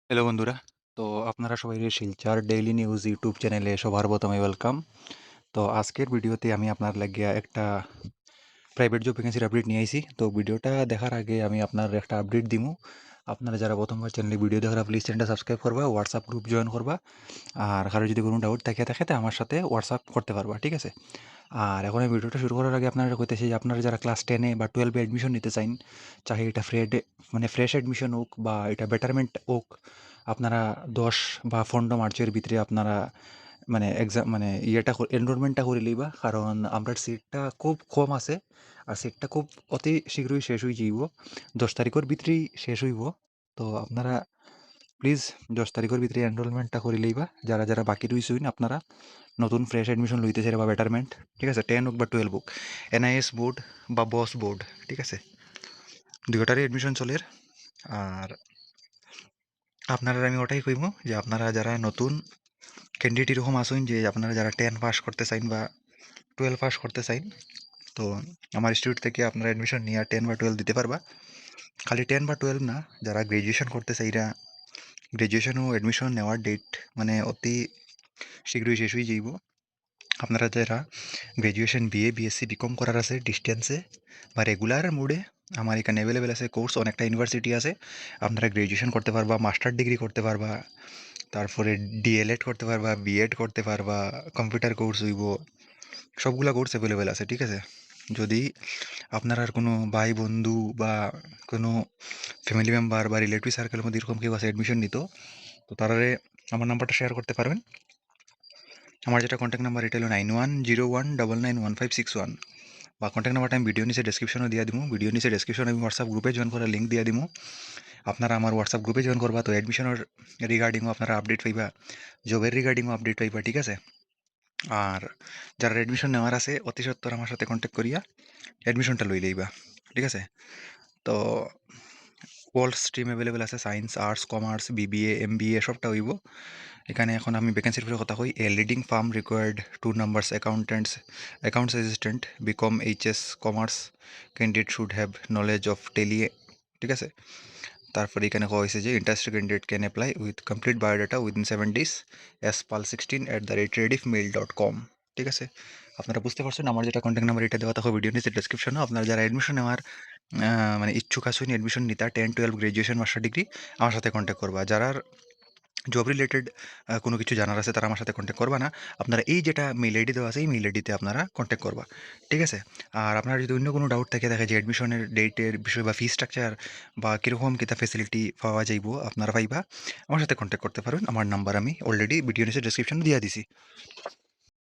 Hello বন্ধুরা। তো আপনারা সবাই শিলচর ডেইলি নিউজ ইউটিউব চ্যানেলে সবার প্রথমে ওয়েলকাম। তো আজকের ভিডিওতে আমি আপনার লাগিয়া একটা প্রাইভেট জব ভ্যাকেন্সির আপডেট নিয়ে আইছি। তো ভিডিওটা দেখার আগে আমি আপনার একটা আপডেট দিমু। আপনারা যারা প্রথমবার চ্যানেলে ভিডিও দেখার প্লিজ চ্যানেলটা সাবস্ক্রাইব করবা, হোয়াটসঅ্যাপ গ্রুপ জয়েন করবা। আর কারো যদি কোনো ডাউট থাকে তো আমার সাথে হোয়াটসঅ্যাপ করতে পারবা, ঠিক আছে? আর এখন এই ভিডিওটা শুরু করার আগে আপনারা কইতেছি যে আপনারা যারা ক্লাস 10 বা 12 এ অ্যাডমিশন নিতে চান, চাহে এটা ফ্রেশ অ্যাডমিশন হোক বা এটা বেটারমেন্ট হোক, আপনারা 10 বা 15 মার্চের ভিতরে আপনারা এক্সাম এনরোলমেন্টটা করে লইবা। কারণ আমরা সিটটা খুব কম আছে আর সিটটা খুব অতি শীঘ্রই শেষ হয়ে যাইব। 10 তারিখের ভিতরেই শেষ হইব। তো আপনারা প্লিজ 10 তারিখের ভিতরে এনরোলমেন্টটা করে লইবা। যারা যারা বাকি রইছেন আপনারা নতুন ফ্রেশ অ্যাডমিশন লইতে চাই বা বেটারমেন্ট, ঠিক আছে? 10 হোক বা 12 হোক, এনআইএস বোর্ড বা বস বোর্ড, ঠিক আছে? দুইটারই অ্যাডমিশন চলের। আর আপনারা আমি ওটাই কইব যে আপনারা যারা নতুন ক্যান্ডিডেট এরকম আসুন যে আপনারা যারা 10 পাস করতে চাইন বা 12 পাস করতে চাইন, তো আমার ইনস্টিটিউট থেকে আপনারা অ্যাডমিশন নিয়ে 10 বা 12 দিতে পারবা। খালি 10 বা 12 না, যারা গ্র্যাজুয়েশন করতে চাইরা গ্র্যাজুয়েশনও অ্যাডমিশন নেওয়ার ডেট অতি শীঘ্রই শেষ হয়ে যাইব। আপনারা যারা গ্র্যাজুয়েশন বিএ বিএসসি বিকম করার আছে ডিস্টেন্সে বা রেগুলার মোডে, আমার এখানে অ্যাভেলেবেল আছে কোর্স, অনেকটা ইউনিভার্সিটি আছে। আপনারা গ্র্যাজুয়েশন করতে পারবা, মাস্টার ডিগ্রি করতে পারবা, তারপরে ডিএলএড করতে পারবা, বিএড করতে পারবা, কম্পিউটার কোর্স হইব, সবগুলা কোর্স অ্যাভেলেবেল আছে, ঠিক আছে? যদি আপনার আর কোনো ভাই বন্ধু বা কোনো ফ্যামিলি মেম্বার বা রিলেটিভ সার্কেলের মধ্যে এরকম কেউ আছে অ্যাডমিশন নিত, তো তারারে আমার নাম্বারটা শেয়ার করতে পারবেন। আমার যেটা কন্ট্যাক্ট নাম্বার এটা হলো 9101991561, বা কন্ট্যাক্ট নাম্বারটা আমি ভিডিও নিচে ডেসক্রিপশনও দিয়ে দিব। ভিডিও নিচে ডেসক্রিপশনে আমি হোয়াটসঅ্যাপ গ্রুপে জয়েন করার লিঙ্ক দিয়ে দিব। আপনারা আমার হোয়াটসঅ্যাপ গ্রুপে জয়েন করবা, তো অ্যাডমিশনের রিগার্ডিংও আপনারা আপডেট পাইবা, জবের রিগার্ডিংও আপডেট পাইবা, ঠিক আছে? আর যারা অ্যাডমিশন নেওয়ার আছে অতি সত্বর আমার সাথে কন্ট্যাক্ট করিয়া অ্যাডমিশনটা লই লইবা, ঠিক আছে? তো অল স্ট্রিম অ্যাভেলেবেল আছে, science, arts, commerce, BBA, MBA সবটা হইব এখানে। এখন আমি ভ্যাকেন্সির উপরে কথা কই। A leading firm required 2 numbers accounts assistant, BCom HS commerce, candidate should have knowledge of Tally, ঠিক আছে? তারপরে এখানে কওয়া হয়েছে যে interested candidate can apply with complete biodata within 7 days spal16@rediffmail.com, ঠিক আছে? আপনারা বুঝতে পারছেন আমার যেটা কন্ট্যাক্ট নাম্বার এটা দেওয়া থাকবে ভিডিও নিচে ডেসক্রিপশনে। আপনারা যারা অ্যাডমিশন নেওয়ার ইচ্ছুক আছেন, অ্যাডমিশন নিতা 10-12 গ্র্যাজুয়েশন মাস্টার ডিগ্রি, আমার সাথে কন্ট্যাক্ট করবা। যারা জব রিলেটেড কোনো কিছু জানার আছে তারা আমার সাথে কন্ট্যাক্ট করবা না। আপনারা এই যেটা মেইল আইডি দেওয়া আছে এই মেইল আইডিতে আপনারা কন্ট্যাক্ট করবা, ঠিক আছে? আর আপনার যদি অন্য কোনো ডাউট থাকে যে অ্যাডমিশনের ডেটের বিষয় বা ফি স্ট্রাকচার বা কীরকম কিতা ফেসিলিটি পাওয়া যাইব আপনারা পাইবা, আমার সাথে কন্ট্যাক্ট করতে পারবেন। আমার নাম্বার আমি অলরেডি ভিডিও নিচে ডেসক্রিপশনে দিয়ে দিছি।